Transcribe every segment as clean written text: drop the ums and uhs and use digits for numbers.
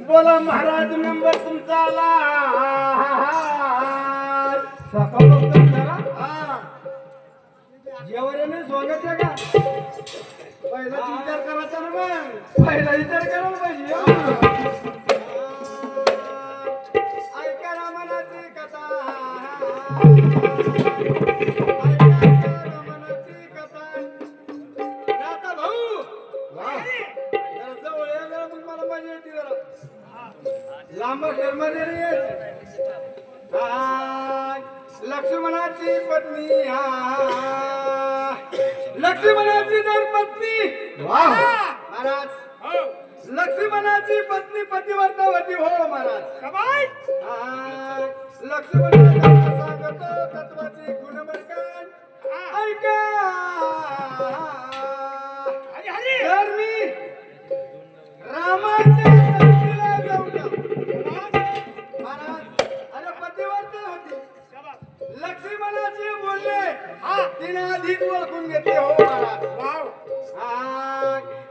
बोला महाराज नंबर तुमचा आला जेवणाने स्वागत आहे का पहिला विचार करायचा ना मग पहिला विचार करायला पाहिजे ऐका रामाची कथा लांब शर्माने लक्ष्मणाची पत्नी लक्ष्मणाची धर्मपत्नी महाराज लक्ष्मणाची पत्नी पती लक्ष्मणाला सांगतो तत्वाची गुणबरकान ऐका तर मी रामाच्या संगतीला जाऊन महाराज अरे पतिवर्तन होती लक्ष्मणाचे बोलले तिने आधीच ओळखून घेतले हो महाराज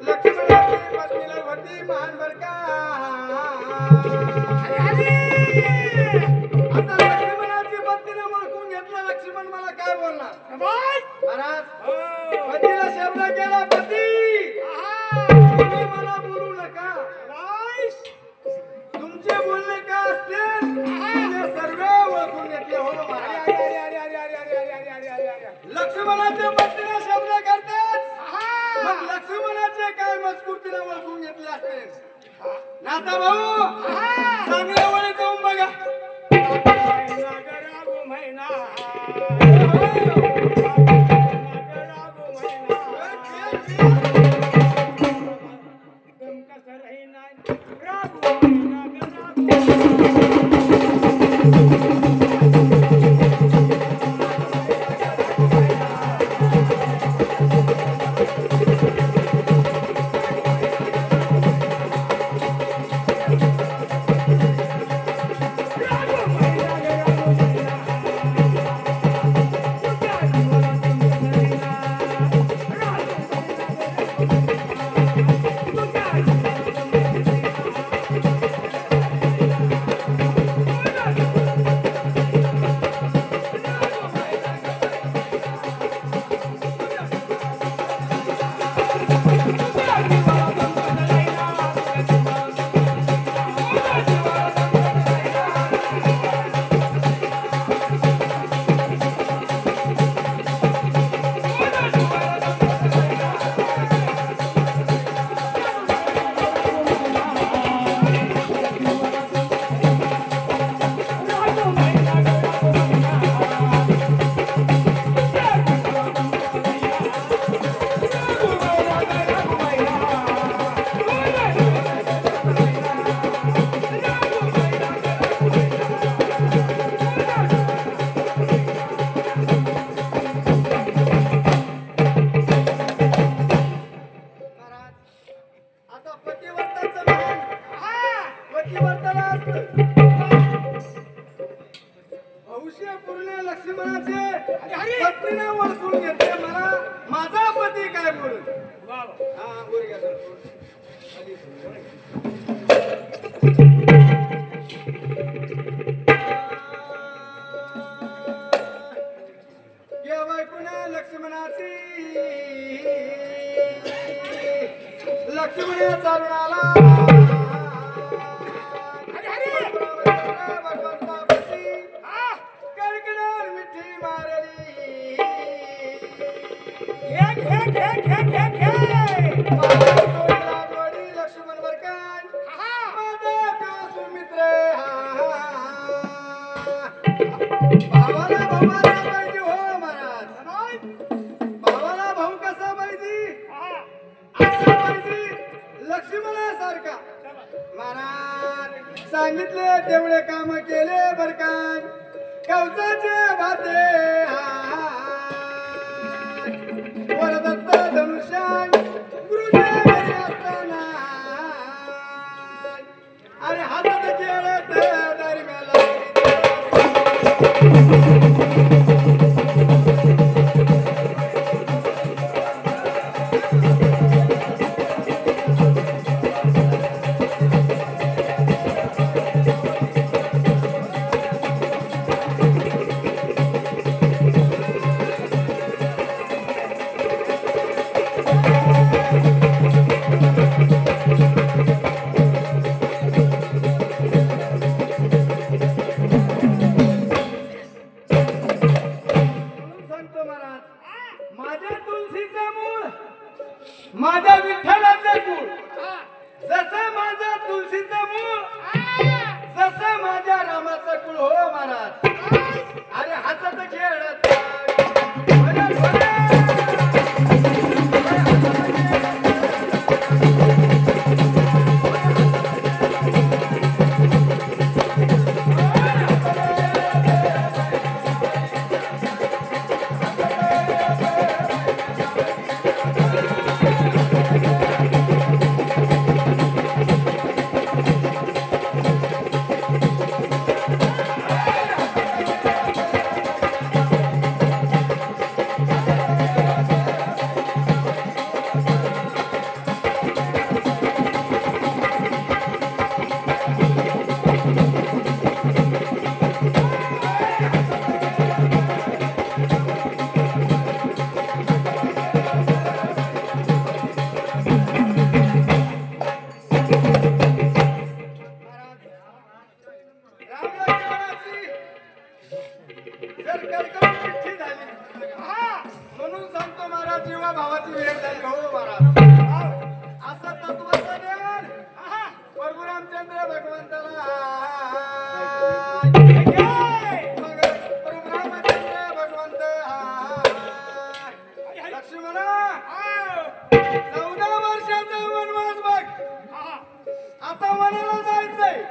लक्ष्मणाची पत्नीला होती महान बरका आता लक्ष्मणाची पत्नीने ओळखून घेतलं लक्ष्मण मला काय बोलणार महाराज पतीला शब्द केला पती तुम्ही मला बोलू नका तुमचे बोलणे का असतील ते सर्व ओळखून घेतले हो महाराज लक्ष्मणाच्या पत्नीला शब्द करतात मग लक्ष्मणाचे काय मजकुर्तीने ओळखून घेतले असतील नाता भाऊ चांगल्या वळी जाऊन बघा सांगितले तेवढे काम केले बरकान कवचाचे भाते वरदत्त धनुष्यान गुरुदेव घरी असताना अरे हातात खेळत दरम्याला माझ्या विठ्ठलाचे कुळ जसं माझ्या तुलसीचं मूळ जसं माझ्या रामाचं कुळ हो महाराज अरे हातात खेळत रामचंद्र भगवंताला मग प्रभू रामचंद्र भगवंत लक्ष्मणा 14 वर्षाचा वनवास बघ आता वनाला जायचंय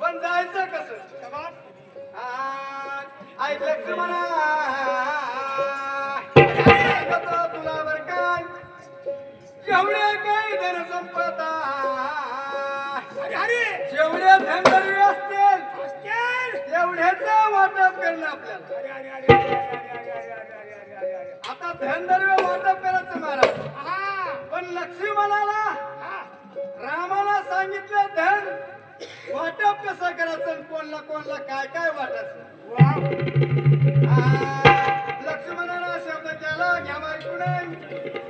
पण जायचं कसं ऐक लक्ष्मणा तुला बर काय जेवढे काही धन संपदा जेवढे धनदर्वी असतील तेवढ्याच वाटप करणं आपल्याला आता धनदर्वी वाटप करायचं महाराज पण लक्ष्मणाला रामाला सांगितलं धन वाटप कसं करायचं कोणला कोणला काय काय वाटायचं लक्ष्मणाला शब्द केला घ्या ऐकून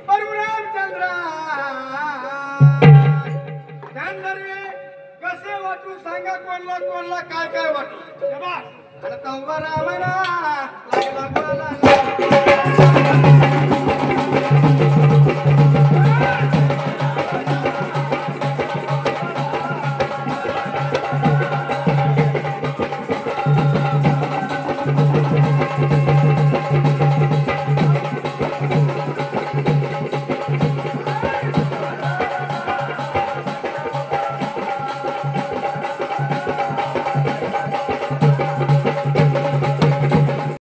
परमरामचंद्र धनदर्वी कसे वाटू सांगा कोणला कोणला काय काय वाटू आणि तंवा रामाला लागला